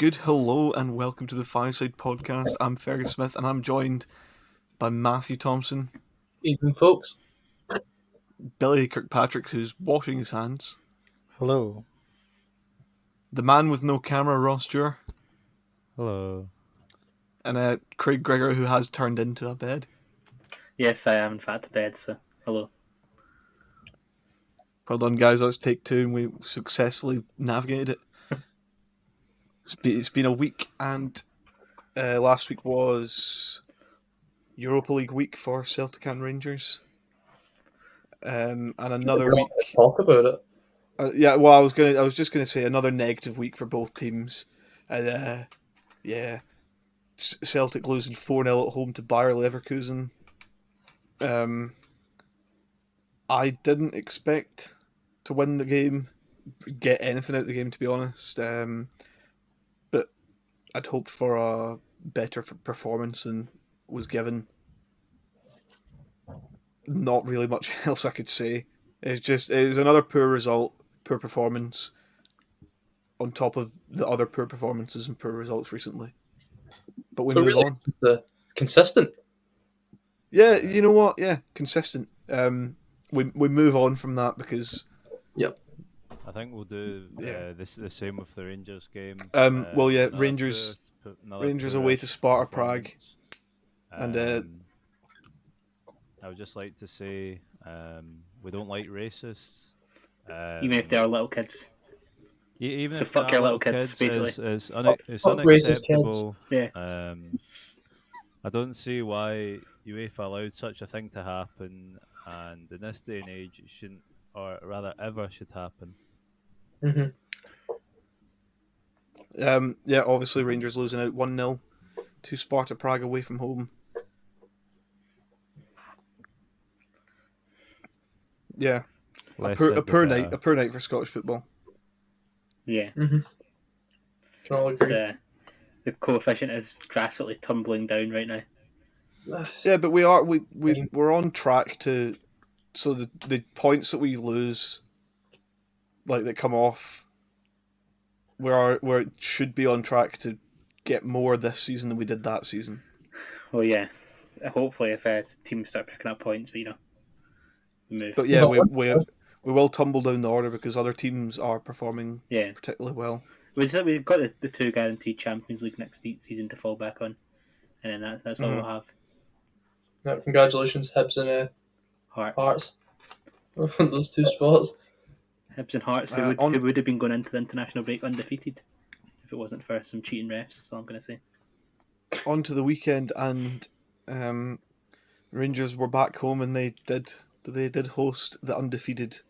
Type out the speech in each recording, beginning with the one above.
good hello and welcome to the Fireside Podcast. I'm Fergus Smith and I'm joined by Matthew Thompson, Evening, folks. Billy Kirkpatrick, who's washing his hands, Hello. the man with no camera, Ross Dewar, Hello. and Craig Gregor, who has turned into a bed. Yes, I am in fact a bed, so hello. Well done, guys. That's take two, and we successfully navigated it. It's been a week, and last week was Europa League week for Celtic and Rangers. And another week. Talk about it. I was just gonna say another negative week for both teams, and Celtic losing 4-0 at home to Bayer Leverkusen. I didn't expect to win the game, get anything out of the game, to be honest. But I'd hoped for a better performance than was given. Not really much else I could say. It was another poor result, poor performance, on top of the other poor performances and poor results recently. But we move on. Consistent. Yeah, you know what? Yeah, consistent. We move on from that because. Yep. I think we'll do the same with the Rangers game. Rangers away to Sparta Prague, and I would just like to say we don't like racists. Even if they are little kids. Even So if fuck they are your little kids, basically. It's Fuck racist kids. unacceptable. Yeah. I don't see why UEFA allowed such a thing to happen, and in this day and age, it shouldn't, or rather, ever should happen. Mm-hmm. Obviously Rangers losing out 1-0 to Sparta Prague away from home. Yeah, a poor night for Scottish football. Yeah. Mm-hmm. Can all agree. The coefficient is drastically tumbling down right now. Yeah, but we're on track to. So the points that we lose, like that come off, we should be on track to get more this season than we did that season. Well, yeah. Hopefully, if teams start picking up points, we move. But yeah, we will tumble down the order because other teams are performing particularly well. We've got the two guaranteed Champions League next season to fall back on, and then that's all we'll have. Yeah, congratulations, Hibs and Hearts. Those two spots. Hibs and Hearts, who would have been going into the international break undefeated if it wasn't for some cheating refs. That's all I'm going to say. On to the weekend, and Rangers were back home, and they did host the undefeated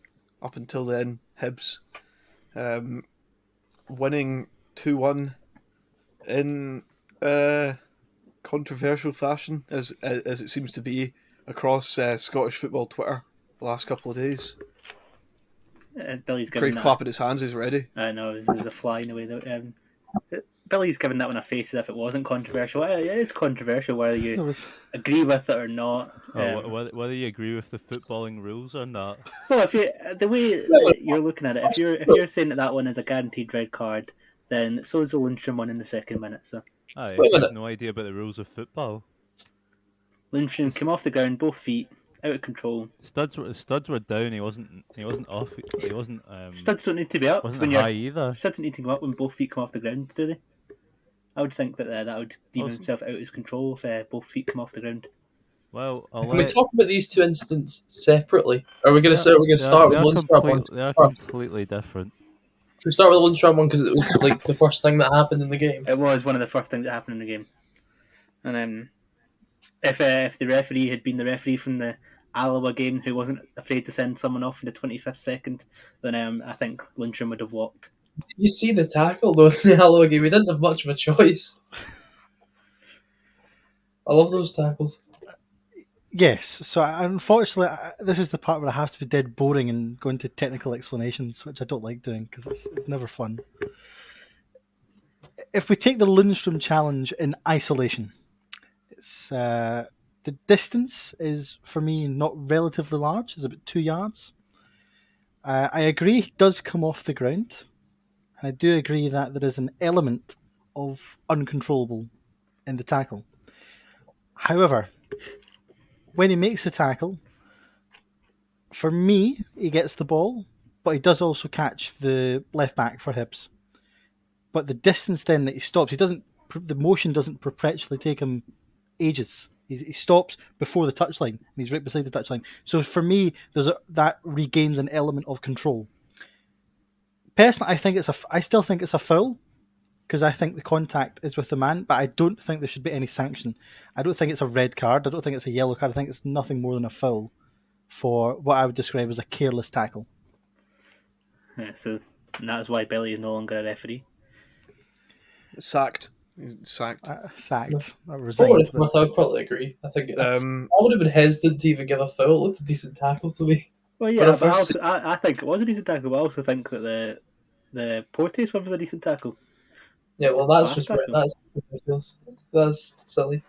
up until then Hibs, winning 2-1 in controversial fashion, as it seems to be across Scottish football Twitter the last couple of days. Billy's Craig's clapping his hands. He's ready. I know there's a fly in the way. Billy's giving that one a face as if it wasn't controversial. It's controversial whether you agree with it or not. Whether you agree with the footballing rules or not. Well, if the way that you're looking at it, if you're saying that one is a guaranteed red card, then so is the Lindstrom one in the second minute. So. If you have no idea about the rules of football. Lindstrom came off the ground, both feet out of control. Studs were down. He wasn't off. He wasn't. Studs don't need to be up. Wasn't high either. Studs don't need to come up when both feet come off the ground, do they? I would think that would deem himself out of his control if both feet come off the ground. Well, can we talk about these two incidents separately? Are we going to start with the Lundstrom one? They are completely different. Should we start with the Lundstrom one because it was like the first thing that happened in the game? It was one of the first things that happened in the game. And if the referee had been the referee from the Alloa game who wasn't afraid to send someone off in the 25th second, then I think Lundstrom would have walked. Did you see the tackle though in the Alloa game? He didn't have much of a choice. I love those tackles. Yes, so unfortunately, this is the part where I have to be dead boring and go into technical explanations, which I don't like doing because it's never fun. If we take the Lundstrom challenge in isolation, it's the distance is for me not relatively large; it's about 2 yards. I agree he does come off the ground. I do agree that there is an element of uncontrollable in the tackle. However, when he makes the tackle, for me, he gets the ball, but he does also catch the left back for Hibs. But the distance then that he stops, the motion doesn't perpetually take him ages. He stops before the touchline, and he's right beside the touchline. So for me, that regains an element of control. Personally, I still think it's a foul, because I think the contact is with the man, but I don't think there should be any sanction. I don't think it's a red card. I don't think it's a yellow card. I think it's nothing more than a foul for what I would describe as a careless tackle. Yeah, so that's why Billy is no longer a referee. Sacked. Sacked. Sacked. I For what resigned. it's worth, I'd probably agree. I think I Um, would have been hesitant to even give a foul. It looked a decent tackle to me. Well, When yeah, I but first I think it was a decent tackle, but I also think that the Porteous one was a decent tackle. Yeah, well, that's Fast just tackle. that's ridiculous. That's silly.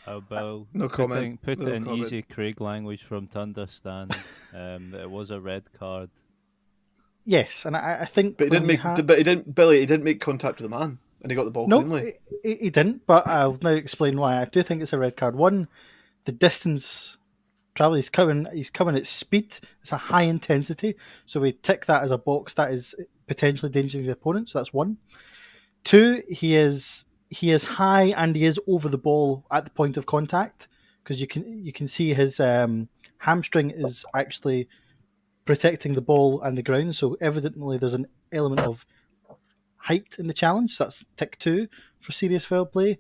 Oh, Bill, No comment. Put No it in comment. easy Craig language for him to understand. That it was a red card. Yes, and I think. but he when didn't you make. have- But he didn't. Billy. He didn't make contact with the man, and he got the ball No, cleanly. he didn't, but I'll now explain why. I do think it's a red card. One, the distance travel, he's coming at speed. It's a high intensity, so we tick that as a box that is potentially endangering the opponent. So that's one. Two, he is high and he is over the ball at the point of contact, because you can see his hamstring is actually protecting the ball and the ground. So evidently there's an element of height in the challenge. So that's tick 2 for serious foul play.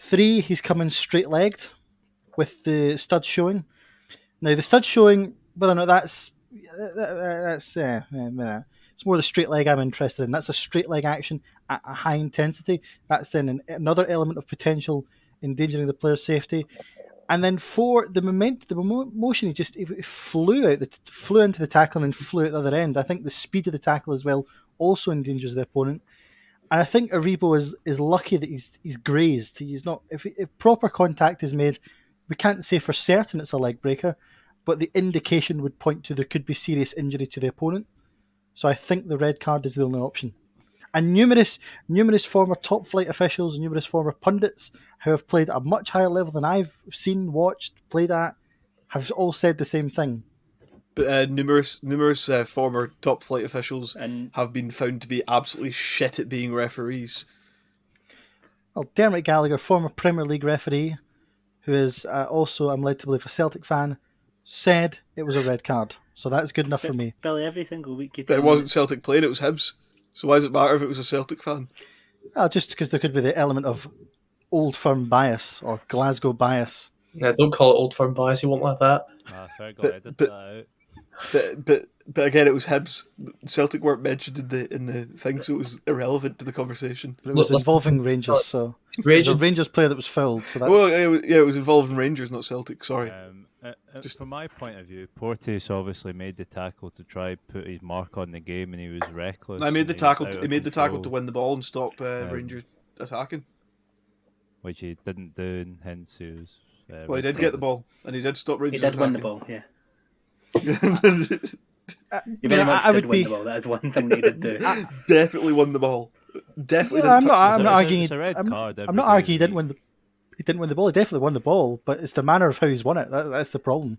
3, he's coming straight legged with the stud showing. Now the stud showing, whether or not that's it's more the straight leg I'm interested in. That's a straight leg action at a high intensity. That's then another element of potential endangering the player's safety. And then 4, the motion, he flew into the tackle and then flew out the other end. I think the speed of the tackle as well also endangers the opponent. And I think Aribo is lucky that he's grazed. He's not. If proper contact is made, we can't say for certain it's a leg breaker, but the indication would point to there could be serious injury to the opponent. So I think the red card is the only option. And numerous former top flight officials, numerous former pundits who have played at a much higher level than I've seen, watched, played at, have all said the same thing. But numerous former top flight officials And have been found to be absolutely shit at being referees. Well, Dermot Gallagher, former Premier League referee, who is also, I'm led to believe, a Celtic fan, said it was a red card. So that's good enough for me. Billy, every single week you But tell it me wasn't Celtic playing, it was Hibs. So why does it matter if it was a Celtic fan? Just because there could be the element of Old Firm bias or Glasgow bias. Yeah, don't call it old firm bias. You won't like that. Fair go But- edit but- that out. But again, it was Hibs. Celtic weren't mentioned in the thing, so it was irrelevant to the conversation. But it was Look, involving Rangers, so there's a Raging. Rangers player that was fouled. So that's Well, it was involving Rangers, not Celtic. Sorry. Just- From my point of view, Porteous obviously made the tackle to try put his mark on the game, and he was reckless. I made the and tackle. was out He of made the tackle to control, win the ball and stop Rangers attacking. which he didn't do, and hence he was. Well, he did get the ball, and he did stop he Rangers. did win the attacking. ball, yeah. you He very know, much I did would win be. the ball. That is one thing that he did do. Definitely won the ball. Definitely Yeah, didn't I'm touch not the arguing. It's a red I'm, card I'm every not day of arguing he the didn't win the. He didn't win the ball. He definitely won the ball, but it's the manner of how he's won it. That's the problem.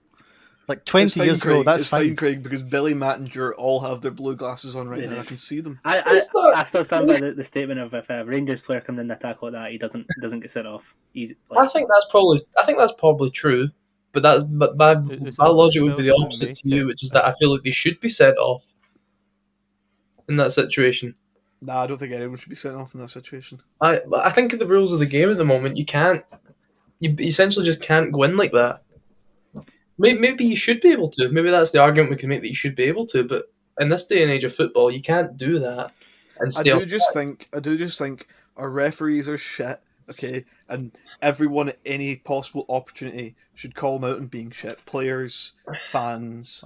Like 20 It's fine, years Craig. ago, that's it's fine, fine. Craig, because Billy Mattinger all have their blue glasses on right They now. do. I can see them. I still stand by the statement of if a Rangers player comes in the tackle like that, he doesn't get sent off. He's I think that's probably true, but my It's logic would still be the gonna opposite make to you, it. which is that I feel like they should be sent off in that situation. Nah, I don't think anyone should be sent off in that situation. I think of the rules of the game at the moment, you essentially just can't go in like that. Maybe you should be able to. Maybe that's the argument we can make, that you should be able to. But in this day and age of football, you can't do that. And I stay do just think our referees are shit, okay, and everyone at any possible opportunity should call them out on being shit. Players, fans,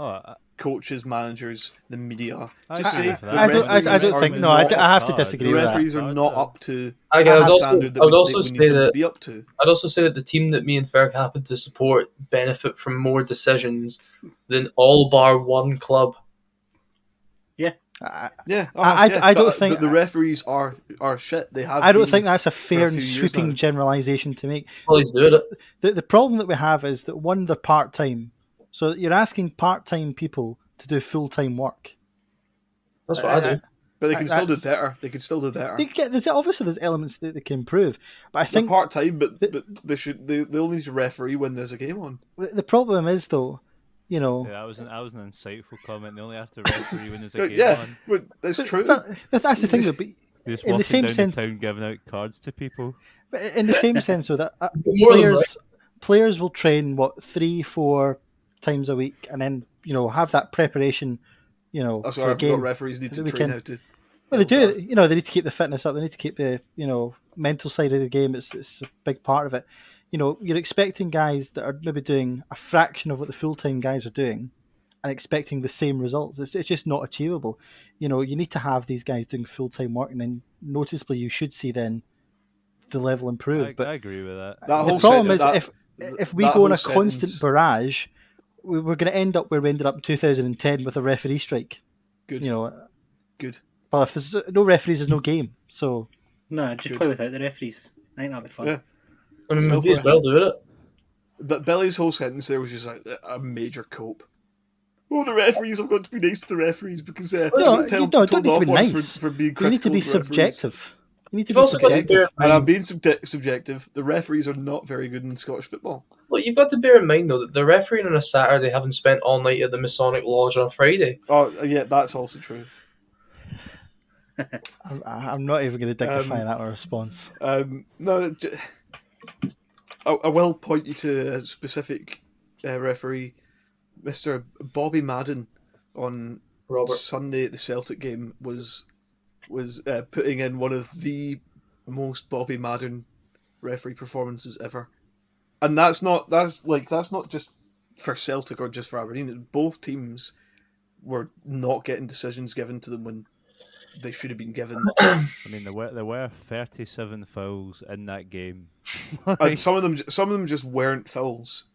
coaches, managers, the media. Just say the I referees don't are think. No, not I have to card. disagree the with that. referees are not up to I'd the also, standard that I would also we say need them to that be up to. I'd also say that the team that me and Ferg happen to support benefit from more decisions than all bar one club. Yeah, I don't but think the referees are shit. They have. I don't been think that's a for fair a few and years sweeping now. generalization to make. Well, he's doing it. The problem that we have is that one, they're part time, so you're asking part time people to do full time work. That's what I do. But they can still do That's- better. They can still do better. There's obviously there's elements that they can improve, but I They're think part time, but they should. They only need to referee when there's a game on. the problem is though, you know, Yeah, that was an insightful comment. They only have to referee when there's a game Yeah, on. but it's true. but that's the thing though. But They're just in the walking same down sense, the town giving out cards to people. but in the same sense though, that More than players will train 3-4 times a week, and then have that preparation, That's for why a I forgot game. referees need so to that we train can- how to. Well, they yell do. cards. They need to keep the fitness up. They need to keep the mental side of the game. It's a big part of it. You're expecting guys that are maybe doing a fraction of what the full time guys are doing, and expecting the same results. It's just not achievable. You need to have these guys doing full time work, and then noticeably you should see then the level improve. But I agree with that. That the whole problem sen- is that- if we that go on whole a constant sentence- barrage, we're going to end up where we ended up in 2010 with a referee strike. Good, good. Well, if there's no referees, there's no game. So No, just Good. play without the referees. I think that'd be fun. Yeah. I mean, Self- maybe as well doing it. But Billy's whole sentence there was just like a major cope. Oh, the referees! I've got to be nice to the referees because no, I've been don't told need to off be once nice. for being you critical need to be of referees. subjective. You need to You've be also got to subjective. bear in And I'm mind. being subjective. The referees are not very good in Scottish football. Well, you've got to bear in mind though that the refereeing on a Saturday having spent all night at the Masonic Lodge on a Friday. Oh, yeah, that's also true. I'm not even going to dignify Um, that with a response. No, I will point you to a specific referee, Mr. Bobby Madden, on Robert. Sunday at the Celtic game was putting in one of the most Bobby Madden referee performances ever, and that's not just for Celtic or just for Aberdeen. Both teams were not getting decisions given to them when they should have been given. I mean, there were 37 fouls in that game. And some of them just weren't fouls.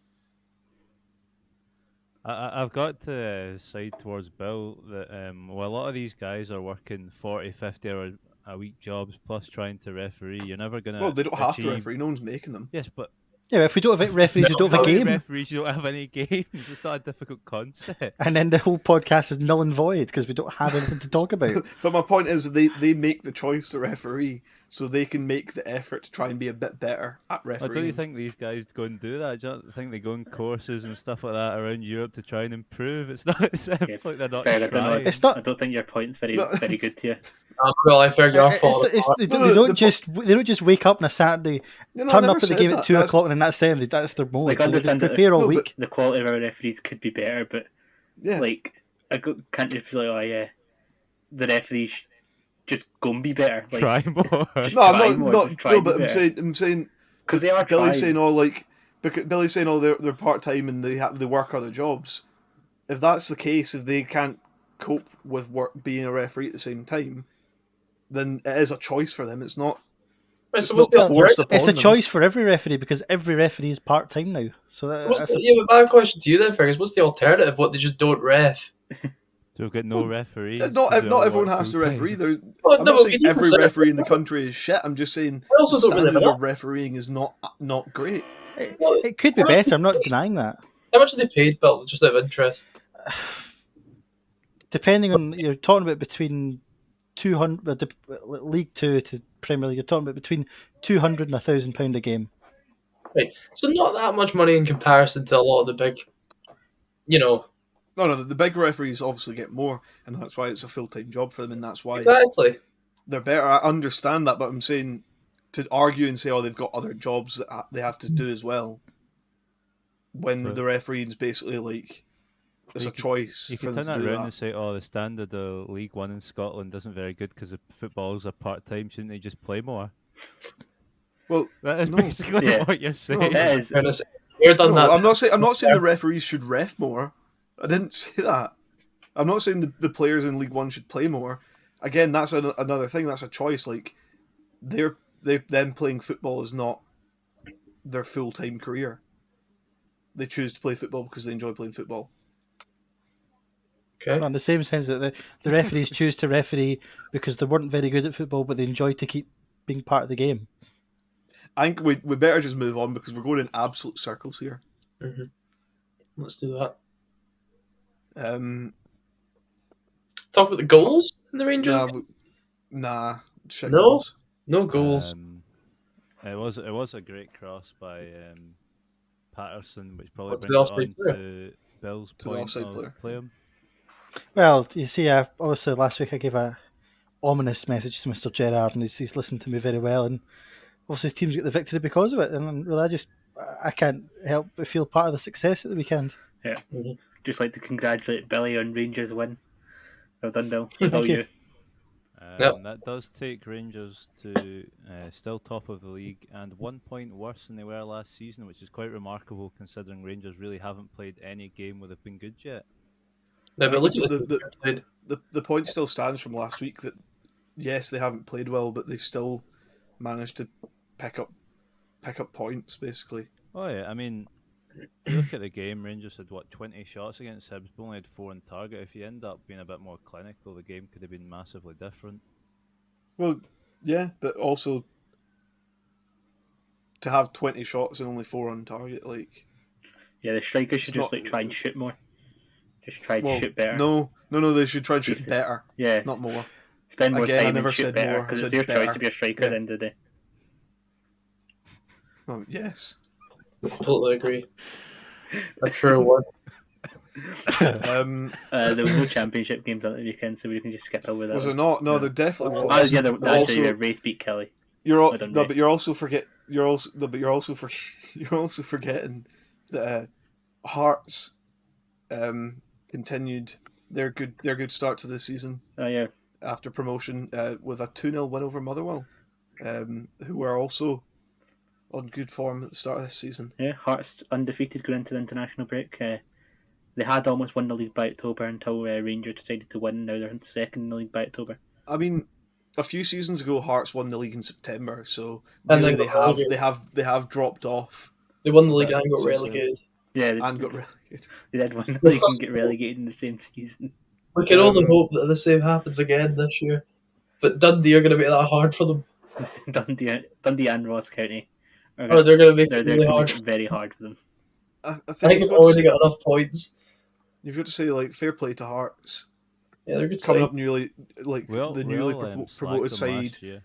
I've got to side towards Bill that a lot of these guys are working 40, 50 hour a week jobs plus trying to referee. You're never going to. Well, they don't have to referee. No one's making them. Yes, but Yeah, but if we don't have referees, we don't have a without game. referees, you don't have any games. It's not a difficult concept. And then the whole podcast is null and void because we don't have anything to talk about. But my point is, they make the choice to referee, so they can make the effort to try and be a bit better at refereeing. Don't you think these guys go and do that? Do you not think they go on courses and stuff like that around Europe to try and improve? It's not as if like they're not Fair, I don't know. trying. It's not- I don't think your point's very good to you. Well, I fair your It's- fault. they No, don't the they don't just wake up on a Saturday, No, I turn never up at the said game that. at 2 That's- o'clock, and then that's them. That's their mode. Like, They understand that prepare all No, but- week. The quality of our referees could be better, but Yeah. like, can't just be like, oh yeah, the referees just go and be better. Like, Try more. just No, try I'm more, not. just try No, and be but better. I'm saying Because they are Billy's trying. saying Billy's saying they're part time and they work other jobs. If that's the case, if they can't cope with being a referee at the same time, then it is a choice for them. It's not. Right, It's so what's not the forced alternative? upon It's a them. choice for every referee because every referee is part time now. So So what's that's the, but my question to you then, Fergus, what's the alternative? What, they just don't ref? So we've got no referees. Not 'cause they all everyone work has to full-time. referee. Well, I'm no, not but we saying need to every set- referee in the country is shit. I'm just saying I also the don't really standard know. of refereeing is not great. it could be better. I'm not denying that. How much are they paid, Bill? Just out of interest. Depending on you're talking about between 200 League Two to Premier League, you're talking about between 200 and £1,000 a game. Right. So not that much money in comparison to a lot of the big, No, the big referees obviously get more, and that's why it's a full-time job for them, and that's why exactly. they're better. I understand that, but I'm saying to argue and say, they've got other jobs that they have to do as well, when But- the refereeing's basically like it's You a choice You for can them turn to that do around that. and say, the standard of League One in Scotland isn't very good because the footballers are part-time. Shouldn't they just play more? Well, That is No. basically Yeah. what you're saying. No, That is, Fairness, you're done no, that. I'm not saying the referees should ref more. I didn't say that. I'm not saying the players in League One should play more. Again, that's another thing. That's a choice. Like them playing football is not their full-time career. They choose to play football because they enjoy playing football. Okay. In the same sense that the referees choose to referee because they weren't very good at football, but they enjoyed to keep being part of the game. I think we better just move on because we're going in absolute circles here. Mm-hmm. Let's do that. Talk about the goals in the Rangers. Shit No? goals. No goals. It was a great cross by Patterson, which probably What's the brings it offside on player? to Bill's To the point offside of player. play him. Well, you see, obviously last week I gave a ominous message to Mr. Gerrard, and he's listened to me very well, and obviously his team's got the victory because of it, and really I can't help but feel part of the success at the weekend. Yeah. Mm-hmm. Just like to congratulate Billy on Rangers' win. Well done, Bill. Thank All you. you. Yep. That does take Rangers to still top of the league and 1 point worse than they were last season, which is quite remarkable considering Rangers really haven't played any game where they've been good yet. Yeah, but look at the point still stands from last week that yes, they haven't played well, but they still managed to pick up points basically. Oh yeah, I mean, you look at the game. Rangers had 20 shots against Hibs, but only had 4 on target. If you end up being a bit more clinical, the game could have been massively different. Well, yeah, but also to have 20 shots and only 4 on target, like the strikers should it's just not- try and shoot more. Just try to shoot better. No, they should try and shoot better. Yes. Not more. Spend more Again, I time never and shoot said better more, I because it's said their choice better. to be a striker Yeah. at the end of the day. Oh, yes. Completely agree. A true one. There was no championship games on the weekend, so we can just skip over that. Was there not? No, there definitely was. Oh, yeah, But actually, Wraith beat Kelly. but you're also forgetting that Hearts continued their good start to the season. Oh yeah. After promotion with a 2-0 win over Motherwell, who were also on good form at the start of this season. Yeah, Hearts undefeated going into the international break. They had almost won the league by October until Rangers decided to win. Now they're in second in the league by October. I mean, a few seasons ago, Hearts won the league in September, so And really they they have dropped off. They won the league and got relegated. Yeah, and got relegated. They did win the league and get relegated in the same season. We can only hope that the same happens again this year. But Dundee are going to make that hard for them. Dundee and Ross County. They're going to make it really hard. Make it very hard for them. I I think they've already got enough points. You've got to say, like, fair play to Hearts. Yeah, they're good. Coming up newly, like the newly promoted slagged side.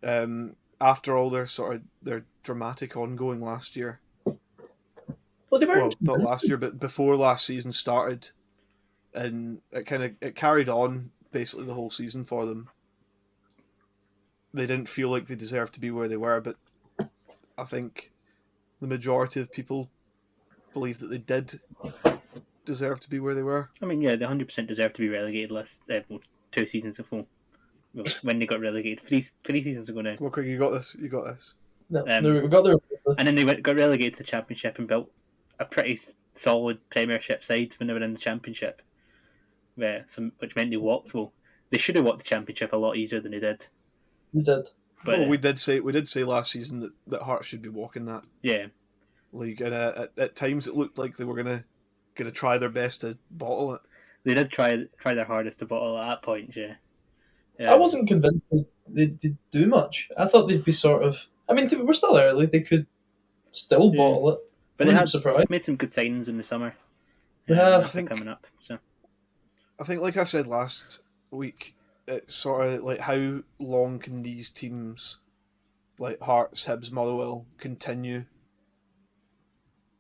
them After all their dramatic ongoing last year. Well, they weren't not last year, but before last season started, and it carried on basically the whole season for them. They didn't feel like they deserved to be where they were, but I think the majority of people believe that they did deserve to be where they were. I mean, yeah, they 100% deserve to be relegated last 2 seasons ago. When they got relegated, three seasons ago now. Well, Craig, you got this. No, we got their. And then they got relegated to the Championship and built a pretty solid Premiership side when they were in the Championship. Which meant they walked. Well, they should have walked the Championship a lot easier than they did. We did. But we did say last season that Hearts should be walking that. Yeah. League, and at times it looked like they were gonna try their best to bottle it. They did try their hardest to bottle at that point, yeah. I wasn't convinced they'd do much. I thought they'd be sort of. I mean, we're still early. They could still bottle it. But they made some good signings in the summer. They have. I think coming up. So I think, like I said last week, it's sort of like how long can these teams, like Hearts, Hibs, Motherwell, continue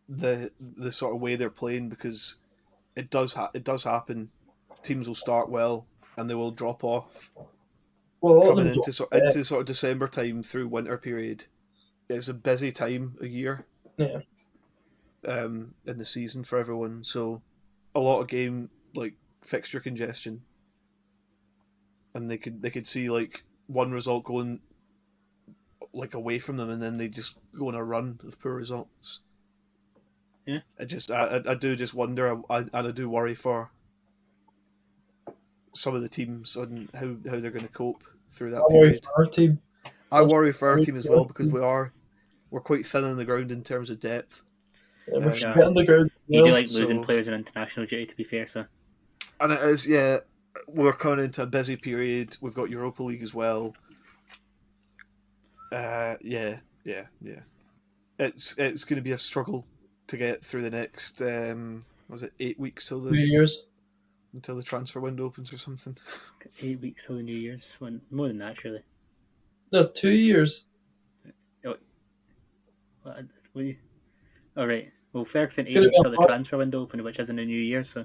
the sort of way they're playing, because it does happen. Teams will start well and they will drop off. Well, coming into sort of December time through winter period, it's a busy time of year. Yeah. In the season for everyone, so a lot of game like fixture congestion, and they could see like one result going like away from them, and then they just go on a run of poor results. Yeah, I do just wonder, and I do worry for some of the teams on how they're going to cope through that period. For our team. I worry for our team as well, because we're quite thin on the ground in terms of depth. Yeah, we're on the ground. You do like losing players in international duty, to be fair, so And it is, yeah. We're coming into a busy period. We've got Europa League as well. Yeah. It's going to be a struggle to get through the next. Was it 8 weeks 2 years. until the transfer window opens or something? 8 weeks till the New Year's. More than that, surely. No, 2 years. What do you... All right. Well, Ferguson 8 Should've weeks been till the five. transfer window open, which is in the New Year. So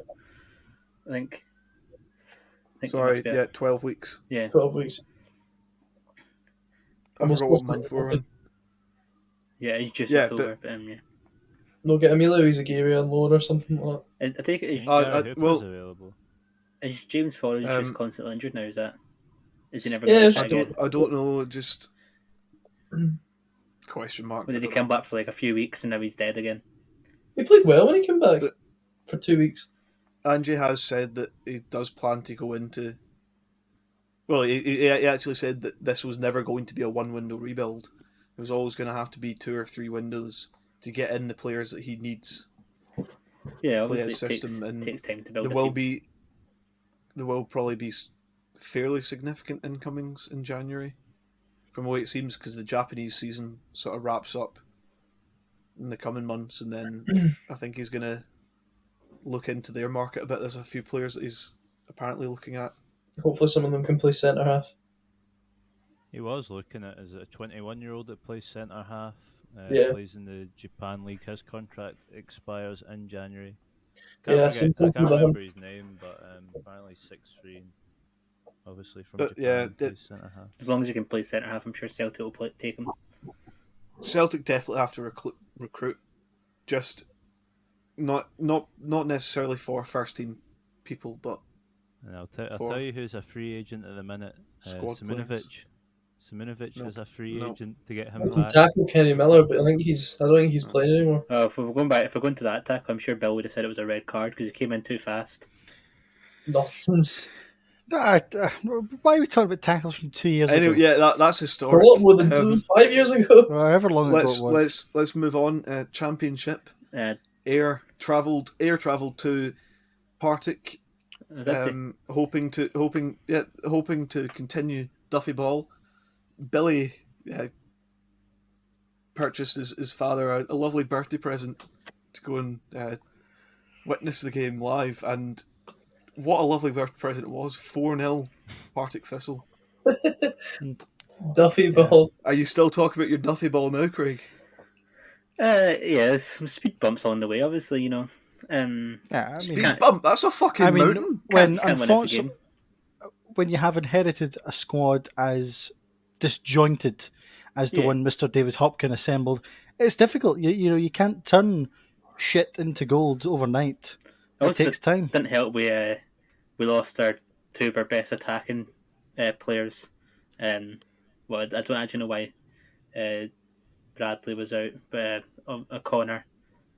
I think it must Sorry, be. yeah, 12 weeks. Yeah. 12 weeks. I Almost forgot lost what month my- we're in. Yeah, it's just Yeah, October. But yeah. No, get Emilio Izaguirre on loan or something like that. I take it. I think Uh, Gary Hooper's well- available. Is James Forrest just Um, constantly injured now? Is that? Is he never Yeah, going it's to I again? don't know. Just question mark. Or did I he don't come know. back for like a few weeks and now he's dead again? He played well when he came back But- for 2 weeks. Angie has said that he does plan to go into. Well, he actually said that this was never going to be a one-window rebuild. It was always going to have to be 2 or 3 windows to get in the players that he needs. Yeah, Play obviously his it takes, system, and takes time to build There a will team. probably be fairly significant incomings in January, from the way it seems, because the Japanese season sort of wraps up in the coming months, and then I think he's going to look into their market a bit. There's a few players that he's apparently looking at. Hopefully some of them can play centre half. He was looking at, is it a 21-year-old that plays centre half? Yeah. Plays in the Japan League. His contract expires in January. Yeah, I some can't people remember his name, but apparently 6'3", obviously from But yeah, Japan, plays centre half. As long as you can play centre half, I'm sure Celtic will take him. Celtic definitely have to recruit, just not necessarily for first team people, but And I'll tell For you who's a free agent at the minute. squad players. Simunovic. Simunovic Nope. is a free Nope. agent to get I him can back. tackle Kenny Miller, but I don't think he's playing anymore. If we're going to that tackle, I'm sure Bill would have said it was a red card because he came in too fast. Nonsense. Why are we talking about tackles from 2 years Anyway, ago? yeah, that's For historic. what, more than 5 years ago? Or however long ago Let's it was. let's move on. Championship. Uh, Air travelled to Partick, hoping to continue Duffy Ball. Billy purchased his father a lovely birthday present to go and witness the game live, and what a lovely birthday present it was. 4-0 Partick Thistle. Duffy Ball. Are you still talking about your Duffy Ball now, Craig? yeah, there's some speed bumps on the way, obviously, you know. Yeah, I mean, Speed bump, that's a fucking I mean, mountain. when Can't win every unfortunately, game. when you have inherited a squad as disjointed as the Yeah. one Mr. David Hopkin assembled, it's difficult. You can't turn shit into gold overnight. It Also, takes time. Didn't help we lost our 2 of our best attacking players. Well, I don't actually know why Bradley was out, but O'Connor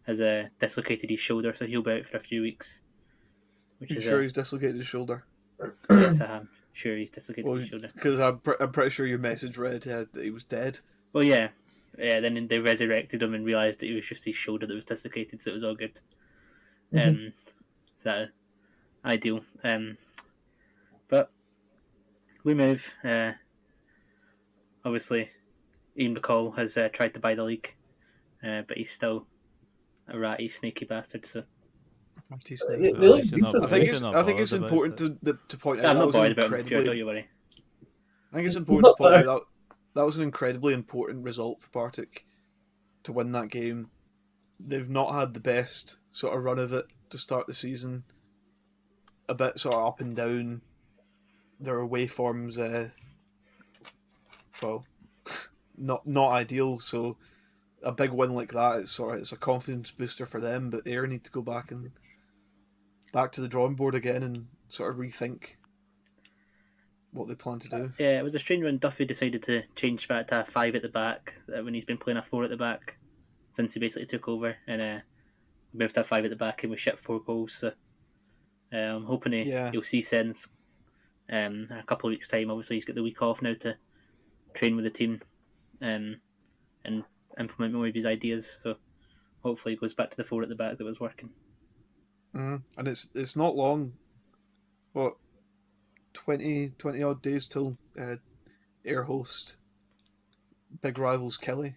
has dislocated his shoulder, so he'll be out for a few weeks. Which You is sure he's dislocated his shoulder? yes, I'm sure he's dislocated Well, his shoulder. because I'm pretty sure your message read that he was dead. Well, yeah. Then they resurrected him and realised that it was just his shoulder that was dislocated, so it was all good. Mhm. So ideal. But we move. Obviously, Ian McCall has tried to buy the league, but he's still a ratty, snaky bastard. So Empty They snake. look Should decent. not- I think should it's not I think bothered it's about important to point out I'm that not was an worried about him. Sure, incredibly. don't you worry. I think it's important to point out that was an incredibly important result for Partick to win that game. They've not had the best sort of run of it to start the season. A bit sort of up and down. Their away forms, well, not ideal. So a big win like that, it's a confidence booster for them. But Ayr need to go back to the drawing board again and sort of rethink what they plan to do. Yeah, it was a strange when Duffy decided to change back to a 5 at the back when he's been playing a 4 at the back since he basically took over, and moved to a 5 at the back and we shipped 4 goals. So I'm hoping he'll see sense in a couple of weeks' time. Obviously, he's got the week off now to train with the team and implement more of his ideas. So hopefully, he goes back to the 4 at the back that was working. And it's not long what 20 odd days till air host big rivals Kelly.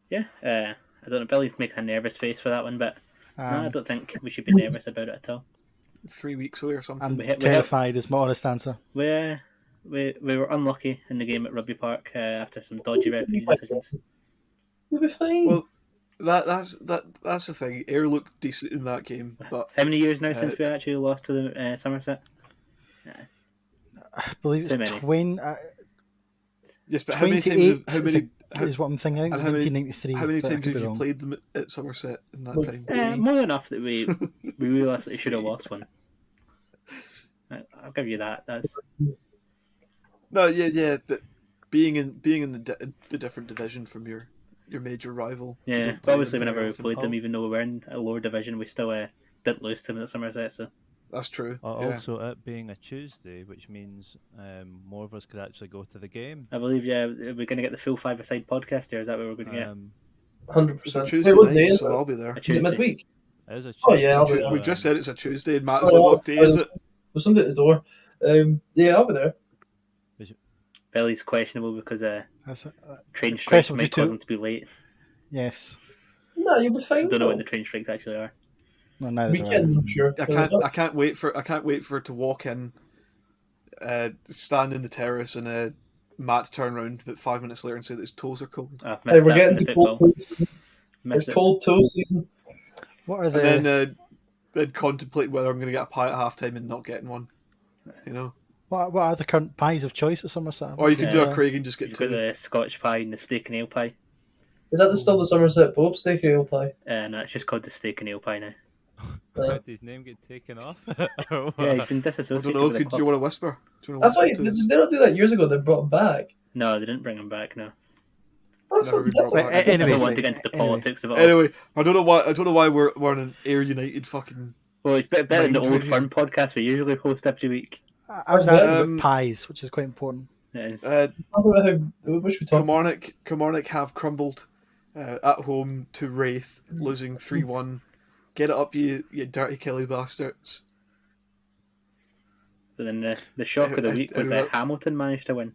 Yeah, I don't know. Billy's making a nervous face for that one, but no, I Um, don't think we should be nervous about it at all. 3 weeks away or something. I'm We hit- terrified is my honest answer. We were unlucky in the game at Rugby Park after some dodgy referee decisions. You'll be fine. Well, that's the thing. Air looked decent in that game, but How many years now since we actually lost to the Somerset? I believe Too it's many. 20. yes, but how many times? 28 How many? is what I'm thinking. and how many- 1993. How many but I times could have be you wrong. played them at Somerset in that Like, time? More than enough that we realistically should have lost one. I'll give you that. That's No, yeah, but being in the different division from your major rival. you yeah. don't play Obviously, them very whenever we often. played them, even though we were in a lower division, we still didn't lose to them at Somerset. So That's true. Yeah. Also, it being a Tuesday, which means more of us could actually go to the game. I believe we're going to get the full five-a-side podcast here. Is that what we're going to get? 100%. It's a Wait, Tuesday what day night, is so it? I'll be there. A Is it Tuesday. midweek? It is a Oh, Tuesday. yeah, I'll be We there. just said it's a Tuesday, and Matt's Oh, like, "What day is it?" There's somebody at the door. Yeah, I'll be there. Billy's questionable because That's train strikes questionable might due cause to- him to be late. yes. No, you'll be I fine. don't know though. when the train strikes actually are. No, neither do I. Weekend, I'm sure. I can't wait for it to walk in, stand in the terrace, and Matt turn around about 5 minutes later and say that his toes are cold, I've Hey, missed we're that getting from to the cold football. toe season. It's Missed it. cold toe season. What are the and then contemplate whether I'm going to get a pie at halftime and not getting one. You know, what are the current pies of choice at Somerset? or you could do a Uh, Craig and just get You've got two. the Scotch pie and the steak and ale pie. Is that still the Somerset Pope steak and ale pie? No, it's just called the steak and ale pie now. How did his name get taken off? Or Yeah, he's what? been I disassociated don't know. with the Do you club. want to whisper? Do you I want thought to they whisper to us? don't do that years ago. They brought him back. No, they didn't bring him back. No, I Never thought been they brought did. back. I Anyway, don't want to get into the anyway. politics of it all. Anyway, I don't know why we're on an Air United fucking. Well, it's better than the Mind Old training. Firm podcast we usually host every week. I was asking Um, about pies, which is quite important. It is. I don't know what should we talk about? Kilmarnock have crumbled at home to Wraith, losing 3-1. Get it up, you dirty Kelly bastards. But then the shock of the week was that Hamilton managed to win.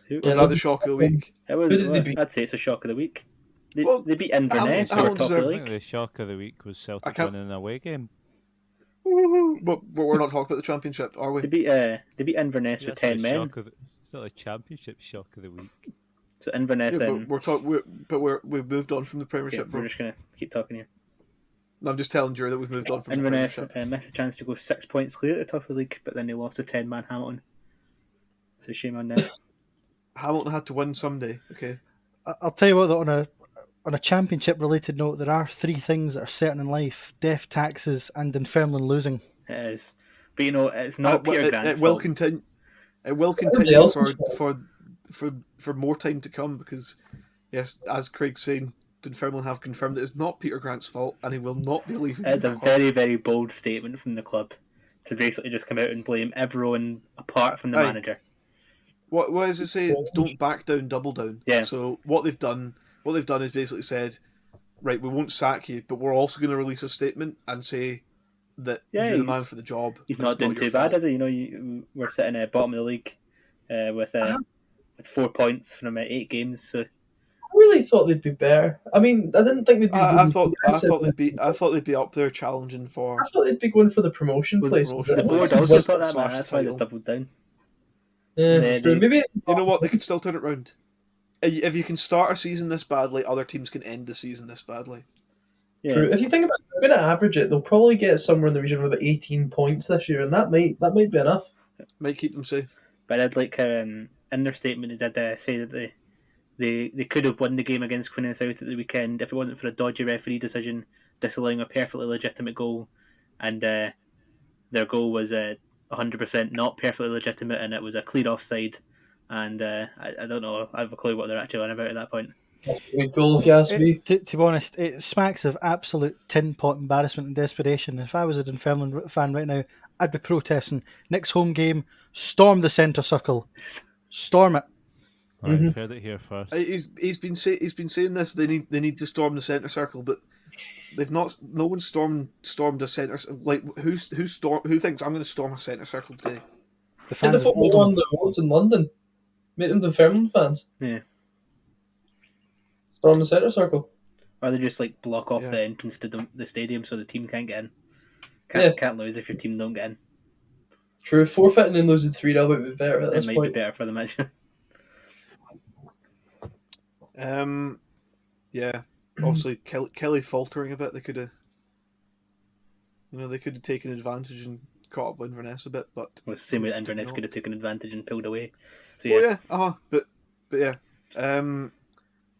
Was Yeah, that the shock of the week? It was. Who did they beat? I'd say it's a shock of the week. They Well, beat Inverness, who were Hamilton top of the I league. think the shock of the week was I Celtic can't- winning an away game. But we're not talking about the championship, are we? They beat Inverness with That's 10 the men. shock of the- It's not a championship shock of the week. So Inverness Yeah, and we've moved on from the yeah, Premiership. we're bro. just gonna keep talking here. No, I'm just telling Drew that we've moved on from the Inverness Premiership. missed a chance to go 6 points clear at the top of the league, but then they lost to 10-man Hamilton. So shame on them. Hamilton had to win someday. Okay. I'll tell you what, though, on a championship related note, there are three things that are certain in life: death, taxes, and Dunfermline losing. It is, but it's not Peter Grant's it will fault. continue. It will Everybody continue else's for more time to come because, yes, as Craig's saying, Dunfermline have confirmed that it's not Peter Grant's fault and he will not be leaving. It's the a club. very, very bold statement from the club to basically just come out and blame everyone apart from the Aye. manager. What does it say? Don't back down, double down. Yeah. So what they've done is basically said, right, we won't sack you, but we're also going to release a statement and say that Yeah, you're the man for the job. He's and not it's doing your too fault. bad, is he? You know, we're sitting at bottom of the league with 4 points from 8 games. So I really thought they'd be better. I mean, I didn't think they'd be. I as thought aggressive. they'd be up there challenging for. I thought they'd be going for the promotion With places. promotion. the Well, board it's also just thought that, man. slash That's why they title. doubled down. Yeah, They- true. they- Maybe You know what? They could still turn it round. If you can start a season this badly, other teams can end the season this badly. Yeah. true. If you think about it, they're going to average it. They'll probably get somewhere in the region of about 18 points this year, and that might be enough. Might keep them safe. But I'd like in their statement they did say that they could have won the game against Queen of the South at the weekend if it wasn't for a dodgy referee decision disallowing a perfectly legitimate goal, and their goal was 100% not perfectly legitimate, and it was a clear offside. And I don't know. I have a clue what they're actually on about at that point. That's a good goal, if you ask me. To be honest, it smacks of absolute tin pot embarrassment and desperation. If I was a Dunfermline fan right now, I'd be protesting. Next home game, storm the centre circle. Storm it. Right, Mhm. you've heard it here first. He's been saying this. They need to storm the centre circle, but they've not. No one's stormed a centre. Like who thinks I'm going to storm a centre circle today? The Get the fans of football Oldham. on the roads in London. Make them Dunfermline fans. Yeah. Storm the centre circle. Or they just like block off Yeah. the entrance to the stadium so the team can't get in. Yeah. Can't lose if your team don't get in. True, forfeiting and losing 3-0 would be better at It this might point. be better for the match. Yeah. Obviously, Kelly faltering a bit. They could have, they could have taken advantage and caught up with Inverness a bit, but Well, same way they did Inverness not. could have taken advantage and pulled away. So Oh yeah, but yeah.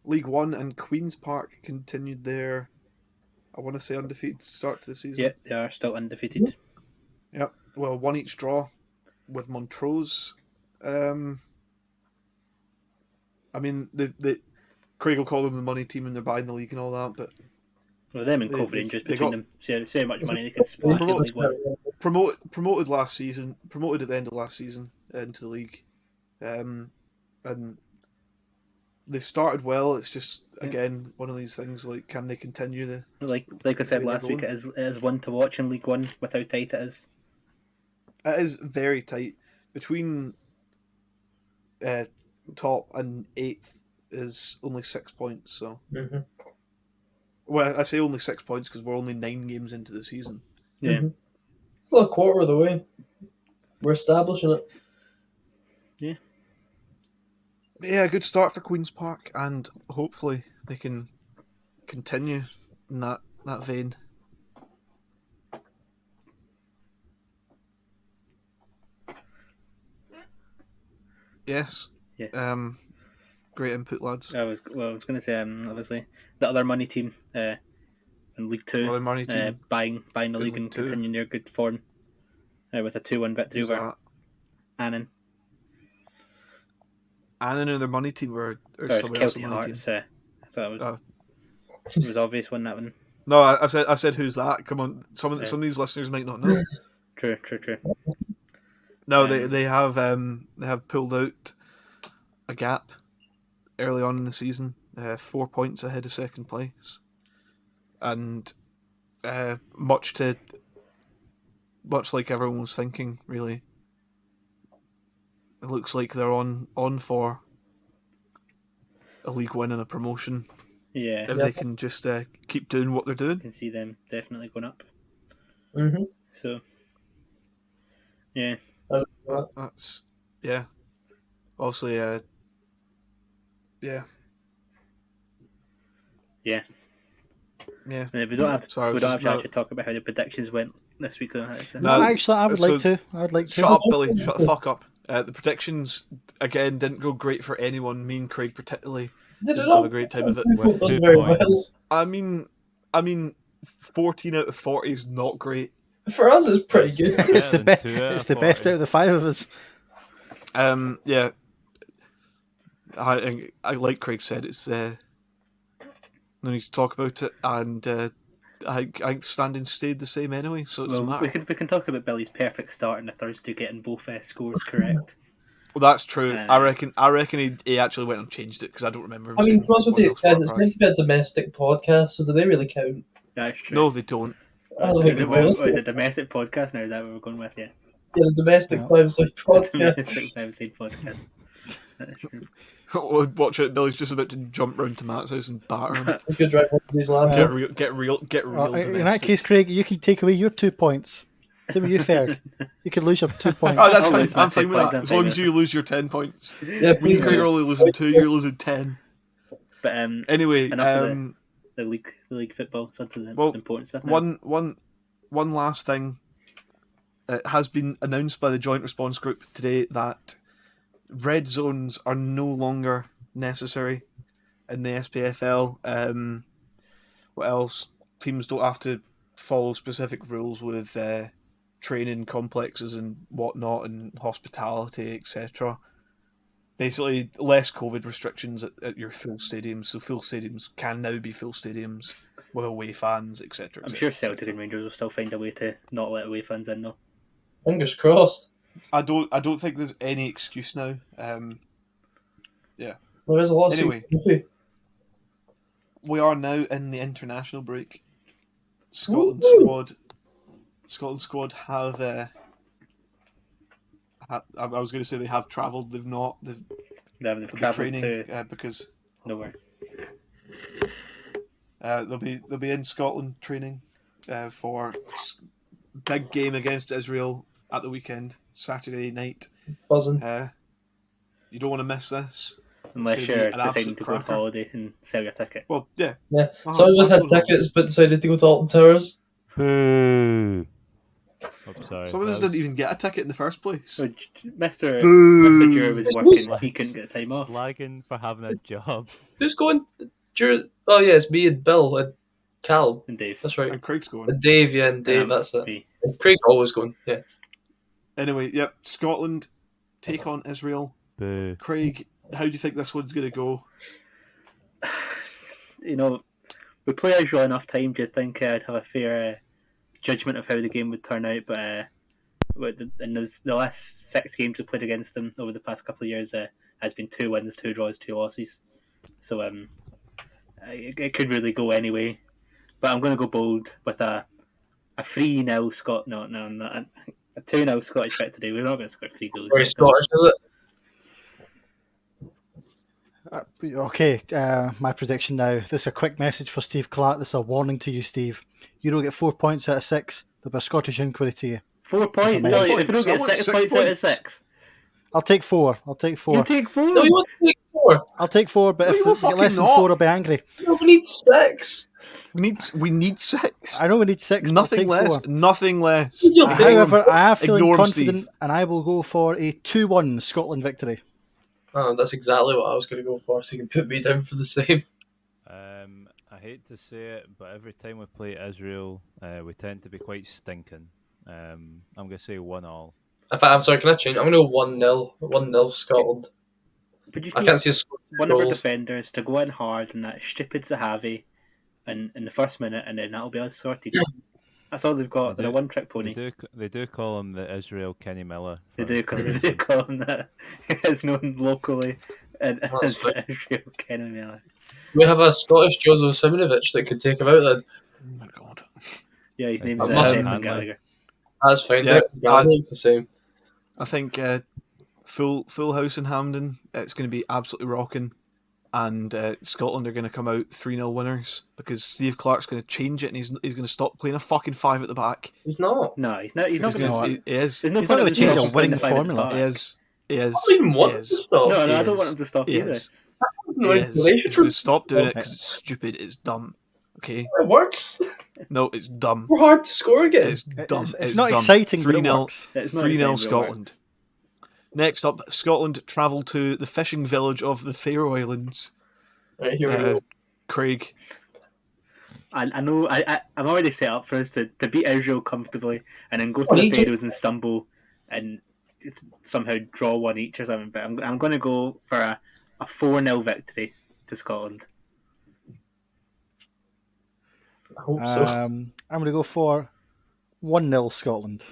League One and Queens Park continued their, I want to say, undefeated start to the season. yeah, they are still undefeated. Yep. Well, one each draw with Montrose. I mean, Craig will call them the money team and they're buying the league and all that, but Well, them and They- Cove they- Rangers they between got- them. See how much money they could splash in League One. promoted last season, promoted at the end of last season into the league, and they've started well. It's just again one of these things like, can they continue the? Like I said way they're last week, going. it is one to watch in League One with how tight it is. It is very tight between top and 8th is only 6 points. So, Mm-hmm. well, I say only 6 points because we're only 9 games into the season. Yeah. Mm-hmm. It's still a quarter of the way. We're establishing it. But yeah, a good start for Queens Park, and hopefully they can continue in that vein. Yes. Yeah. Great input, lads. I was going to say obviously the other money team in League Two, Other money team buying the in league League and Two. continuing their good form with a 2-1 victory Who's over that? Annan. Annan and their money team or Or it's someone else's Kelty money team? Hearts. I thought Oh. it was obvious when that one. No, I said who's that? Come on, some of these listeners might not know. True. No, Um, they have pulled out a gap early on in the season, 4 points ahead of second place, and much like everyone was thinking, really. It looks like they're on for a league win and a promotion Yeah, if they can just keep doing what they're doing. I can see them definitely going up. Mm-hmm. So, yeah, That's yeah. Obviously, yeah. Yeah. Yeah. we don't have to. Sorry, I we was don't have just- to no. actually talk about how the predictions went this week, though. That's it. No, Actually, I would so- like to. I would like to. Shut up, Billy. Shut the fuck up. The predictions again didn't go great for anyone. Me and Craig particularly Did it didn't all? have a great time of it. We've With done 2 very points. well. I mean, 14 out of 40 is not great. For us, it's pretty good. It's Better the than best. 2 out It's of the best 40. out of the 5 of us. Yeah. I like Craig said, it's no need to talk about it, and I standing stayed the same anyway, so it doesn't Well, matter. we can talk about Billy's perfect start on the Thursday, getting both scores correct. Well, that's true. Uh, I reckon he actually went and changed it because I don't remember him I mean, saying to be honest with one you, nil guys, Spark it's Prague. meant to be a domestic podcast, so do they really count? That's true. No, they don't. I don't think Is they it, will. is it domestic podcast now? Is that what we're going with? Yeah, Yeah, the domestic Yeah. website podcast. domestic website podcast. That's true. Watch it. Billy's just about to jump round to Matt's house and batter him. Let's go drive one of these labs. Get real In that domestic. case, Craig, you can take away your 2 points. Same with you, third. You can lose your 2 points. Oh, that's I'll fine. lose my I'm fine 2 with points, that. I'm As fine long with as you lose your 10 points. Yeah, Me and please. Craig are only losing 2. You're losing 10. But Anyway, enough of the league football. So to the Well, important stuff. Now. one last thing. It has been announced by the Joint Response Group today that red zones are no longer necessary in the SPFL. What else? Teams don't have to follow specific rules with training complexes and whatnot, and hospitality, etc. Basically, less COVID restrictions at your full stadiums. So full stadiums can now be full stadiums with away fans, etc. I'm sure Celtic and Rangers will still find a way to not let away fans in, though. Fingers crossed. I don't think there's any excuse now. There is a lot of Anyway. season. We are now in the international break. Woo-hoo. Scotland squad have. I was going to say they have travelled. They've not. They've They've be travelled training to because nowhere. they'll be in Scotland training for big game against Israel at the weekend, Saturday night. Buzzing. You don't want to miss this. Unless gonna be you're an deciding absolute to go on cracker. holiday and sell your ticket. Well, yeah. Yeah. Oh, Some of us had that's what it tickets but decided to go to Alton Towers. Boo! Oh, sorry. Some of us didn't even get a ticket in the first place. So Mr. Boo. Jur was It's working. like He couldn't get the time off. Slagging for having a job. Who's going? Oh yeah, it's me and Bill and Cal. And Dave. That's right. And Craig's going. And Dave, yeah, and Dave. That's it. Me. And Craig always going. Yeah. Anyway, yep. Scotland take on Israel. Boo. Craig, how do you think this one's going to go? You know, we play Israel enough time. Do you think I'd have a fair judgment of how the game would turn out? But in the last 6 games we played against them over the past couple of years has been 2 wins, 2 draws, 2 losses. So it could really go anyway. But I'm going to go bold with a 3-0 Scot. No, not a 2-0 Scottish victory. We're not going to score 3 goals. Very Scottish, is it? Okay, my prediction now. This is a quick message for Steve Clark. This is a warning to you, Steve. You don't get 4 points out of 6. There'll be a Scottish inquiry to you. 4 points. Four If you don't points. get I want 6 6 points out of points. 6, I'll take 4. you take 4. No, you want to take 4. I'll take 4, but No, if you you will get fucking less than not. 4, I'll be angry. No, we need 6. We need 6. I know we need 6, but I'll Nothing take less. 4. Nothing less. You'll take However, I have feeling Ignore him, confident, Steve. and I will go for a 2-1 Scotland victory. Oh, that's exactly what I was going to go for, so you can put me down for the same. I hate to say it, but every time we play Israel, we tend to be quite stinking. I'm going to say 1-1. In fact, I'm sorry, can I change? I'm going to go 1-0. 1-0 Scotland. But you I can't see a score. one of our goals. defenders to go in hard and that stupid Zahavi in the first minute, and then that'll be us sorted. That's all they've got. They're a one-trick pony. They do call him the Israel Kenny Miller. They for do good call reason. him that. It's known locally as That's right. Israel Kenny Miller. We have a Scottish Joseph Simonovic that could take him out then. Oh my god. Yeah, his It name's must be Declan Hanley. Gallagher. That's fine. Yeah, Gallagher's the same. I think full house in Hampden. It's going to be absolutely rocking, and Scotland are going to come out 3-0 winners because Steve Clark's going to change it and he's going to stop playing a fucking 5 at the back. He's not. No, he's not. He's not He's going gonna- to. he is. There's no He's point not in gonna change him a playing winning the 5 at the formula. back. He is. He is. I don't even want he him is. to stop. No, I He don't want is. him to stop He either. is. No He is. information He's from going to stop doing it Okay. because it's stupid. It's dumb. Okay. it works. No, it's dumb. We're hard to score again. It's dumb. It's not dumb. exciting, but it 3-0. works. It's not 3-0 exciting, but it Scotland. works. Next up, Scotland travel to the fishing village of the Faroe Islands. Right, here we go. Craig. I know. I'm already set up for us to beat Israel comfortably, and then go to Oh, the he just- Faroes and stumble, and somehow draw one each or something. But I'm going to go for a 4-0 victory to Scotland. I hope so. I'm going to go for 1-0 Scotland.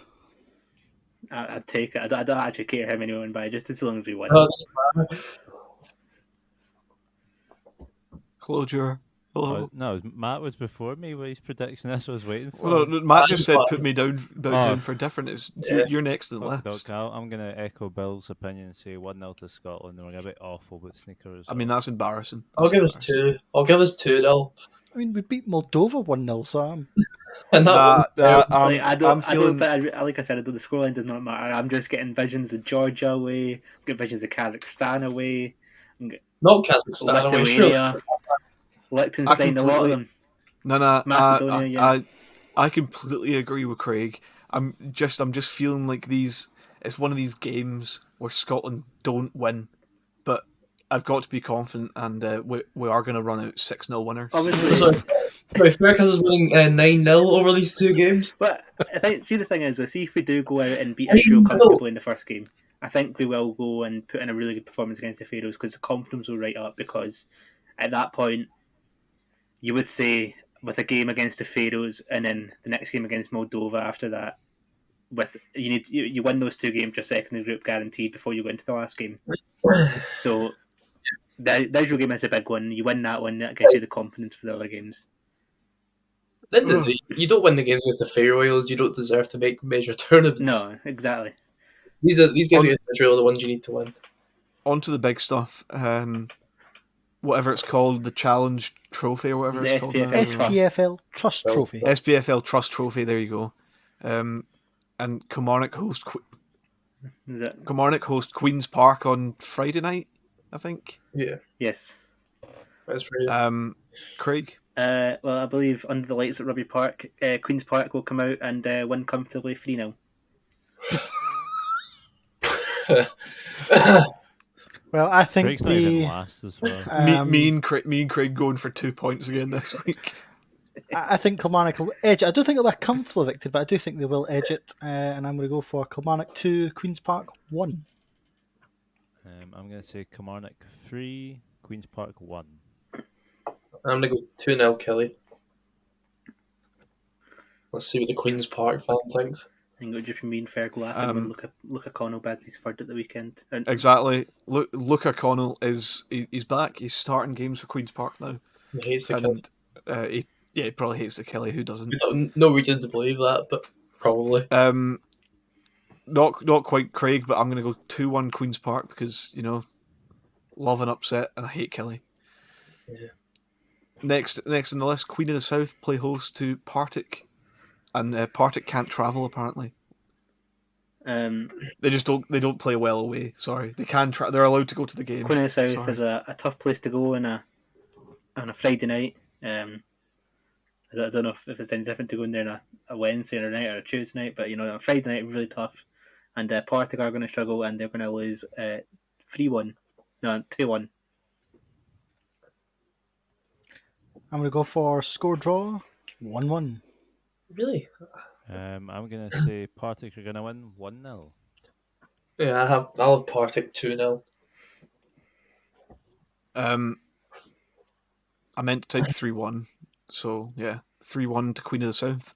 I'd take it. I don't actually care how many we win by, just as long as we win. No, it doesn't matter. Closure. Hello. No, Matt was before me with his prediction. This was waiting for. Well, no, Matt just said put me down Oh. for different. Yeah. You're next on the Look, list. I'm going to echo Bill's opinion and say 1-0 to Scotland. And we're going to be awful with sneakers. I mean, that's embarrassing. I'll give us 2. I'll give us 2-0. I mean, we beat Moldova 1-0, so I'm... And that Like, I don't. I'm feeling. I don't. Like I said, the scoreline does not matter. I'm just getting visions of Georgia away. I'm getting visions of Kazakhstan away. not Kazakhstan away, sure. Lithuania, Liechtenstein. A lot of them. No, Macedonia, I completely agree with Craig. I'm just feeling like these. It's one of these games where Scotland don't win, but I've got to be confident, and we are going to run out 6-0 winners. Obviously, Sorry, Faircast is winning 9-0 over these 2 games. but I think see the thing is, see if we do go out and beat I Israel know. comfortably in the first game, I think we will go and put in a really good performance against the Faroes because the confidence will right up. Because at that point, you would say with a game against the Faroes and then the next game against Moldova after that, you win those 2 games, your second in the group guaranteed before you go into the last game. So the Israel game is a big one. You win that one, that gives you the confidence for the other games. At the end of the day, you don't win the games against the Faroe Islands. You don't deserve to make major tournaments. No, exactly. These games against Israel are the ones you need to win. On to the big stuff. Whatever it's called, the Challenge Trophy or whatever The it's called. SPFL Trust. SPFL Trust Well, Trophy. SPFL Trust Trophy. There you go. And Kilmarnock host Is it? Kilmarnock host Queens Park on Friday night, I think. Yeah, Yes. that's right. Craig. Well, I believe under the lights at Rugby Park, Queens Park will come out and win comfortably 3-0. Well, I think Craig's not even last as well. Me and Craig going for 2 points again this week. I think Kilmarnock will edge it. I don't think it'll be a comfortable victory, but I do think they will edge it. And I'm going to go for Kilmarnock 2, Queen's Park 1. I'm going to say Kilmarnock 3, Queen's Park 1. I'm going to go 2-0 Kelly. Let's see what the Queen's Park fan thinks. I think it would just be me and Ferg laughing when Luca Connell bags his third at the weekend. And Exactly. Luca Connell he's back. He's starting games for Queen's Park now. He hates the Kelly. And he probably hates the Kelly. Who doesn't? No reason to believe that, but probably. Not quite Craig, but I'm going to go 2-1 Queen's Park because love an upset and I hate Kelly. Yeah. Next on the list, Queen of the South play host to Partick, and Partick can't travel apparently. They just don't play well away. Sorry, they can. They're allowed to go to the game. Queen of the South Sorry. is a tough place to go on a Friday night. I don't know if it's any different to going there on a Wednesday night or a Tuesday night, but on a Friday night really tough. And Partick are going to struggle, and they're going to lose 3-1. No, 2-1. I'm going to go for score draw 1-1. Really? I'm going to say Partick are going to win 1-0. Yeah, I'll have Partick 2-0. I meant to type 3-1, so yeah, 3-1 to Queen of the South.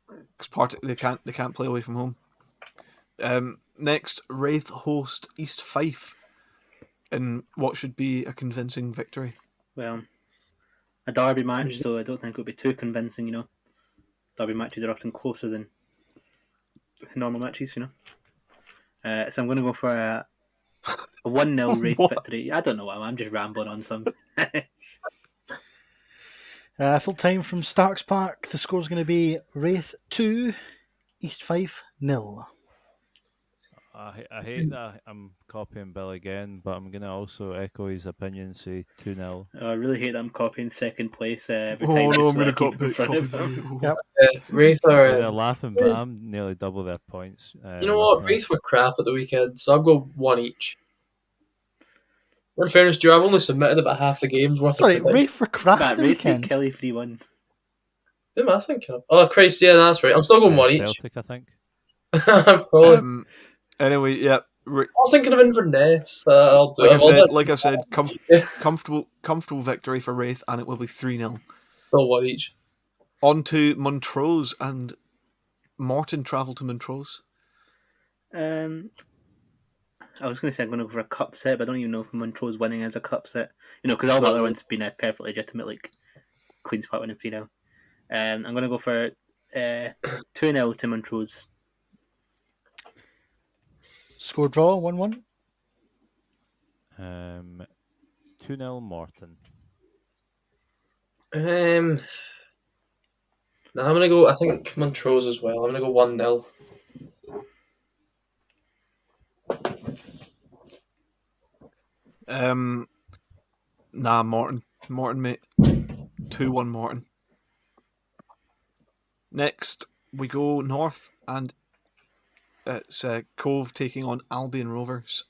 Because Partick they can't play away from home. Next, Wraith host East Fife in what should be a convincing victory. Well, a derby match, so I don't think it'll be too convincing. Derby matches are often closer than normal matches. So I'm going to go for a 1-0 Wraith victory. I don't know why I'm just rambling on some. Full time from Starks Park. The score's going to be Wraith 2, East Fife 0. I hate that I'm copying Bill again, but I'm going to also echo his opinion, say 2-0. I really hate that I'm copying second place every Oh time. no, just I'm going to so that I keep copy. in front of them. Yep. Wraith So are. they're laughing, but I'm nearly double their points. You know what? listeners. Wraith were crap at the weekend, so I'll go 1 each. In fairness, Drew, I've only submitted about half the games worth Sorry, of predictions. Wraith for crap That the Wraith beat weekend. Kelly 3-1. Who am I thinking of? Oh, Christ, yeah, that's right. I'm still going 1 each. Celtic, I think. Probably. Anyway, yeah. I was thinking of Inverness. I'll do it. Like I said, Yeah. comfortable victory for Wraith, and it will be 3-0. Still 1 each. On to Montrose, and Morton travel to Montrose. I was going to say I'm going to go for a cup set, but I don't even know if Montrose winning is a cup set. Because all the other ones have been perfectly legitimate, like Queen's Park winning 3-0. I'm going to go for 2-0 to Montrose. Score draw 1-1. 2-0 Morton. I'm going to go, I think Montrose as well. I'm going to go 1-0. Nah, Morton, mate. 2-1 Morton. Next, we go north, and it's Cove taking on Albion Rovers.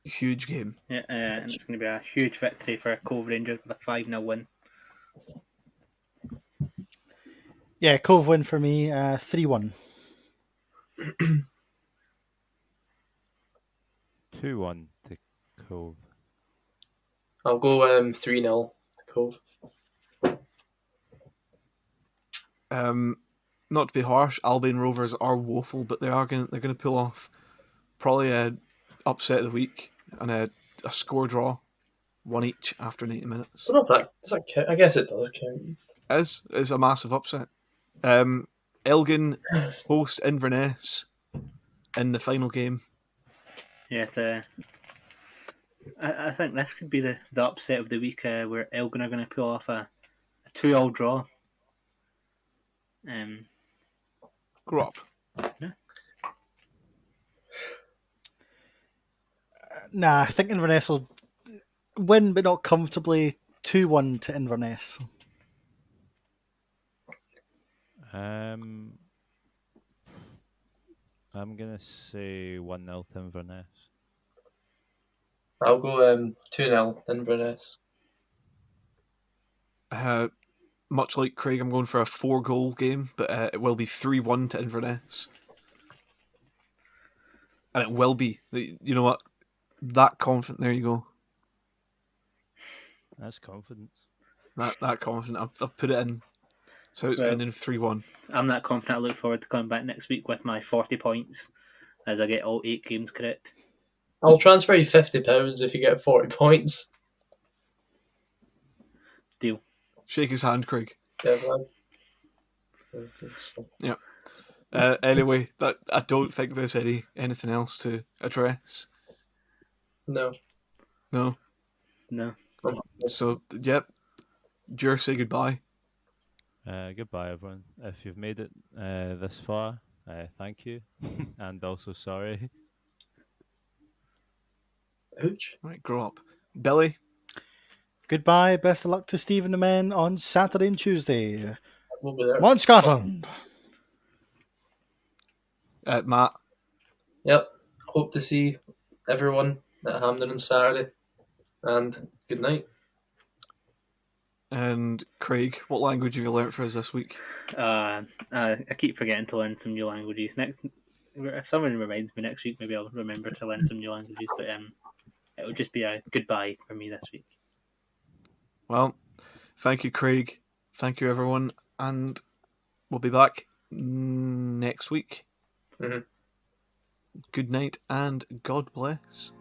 Huge game. Yeah, and it's going to be a huge victory for Cove Rangers with a 5-0 win. Yeah, Cove win for me 3-1. 2-1 to Cove. I'll go 3-0 to Cove. Not to be harsh, Albion Rovers are woeful, but they're going to pull off probably a upset of the week and a score draw, 1 each after 90 minutes. I don't know if does that count. I guess it does count. Is a massive upset. Elgin host Inverness in the final game. Yeah, I think this could be the upset of the week where Elgin are going to pull off a 2-all draw. Grow up. Nah, I think Inverness will win, but not comfortably. 2-1 to Inverness. I'm gonna say 1-0 to Inverness. I'll go 2-0 Inverness. Much like Craig, I'm going for a 4-goal game, but it will be 3-1 to Inverness. And it will be. You know what? That confident. There you go. That's confidence. That confident. I've put it in. So it's Well, ending 3-1. I'm that confident. I look forward to coming back next week with my 40 points as I get all 8 games correct. I'll transfer you £50 if you get 40 points. Deal. Shake his hand, Craig. Yeah, man. Yeah. Anyway, I don't think there's anything else to address. No. No. No. So, yep. Jer, say goodbye. Goodbye, everyone. If you've made it this far, thank you, and also sorry. Ouch. Right, grow up. Billy, Goodbye. Best of luck to Steve and the men on Saturday and Tuesday. We'll be there. Come on, Scotland. Matt, Yep. Hope to see everyone at Hampden on Saturday. And good night. and Craig. What language have you learnt for us this week? I keep forgetting to learn some new languages. If someone reminds me next week, maybe I'll remember to learn some new languages. But it will just be a goodbye for me this week. Well, thank you, Craig. Thank you, everyone. And we'll be back next week. Mhm. Good night and God bless.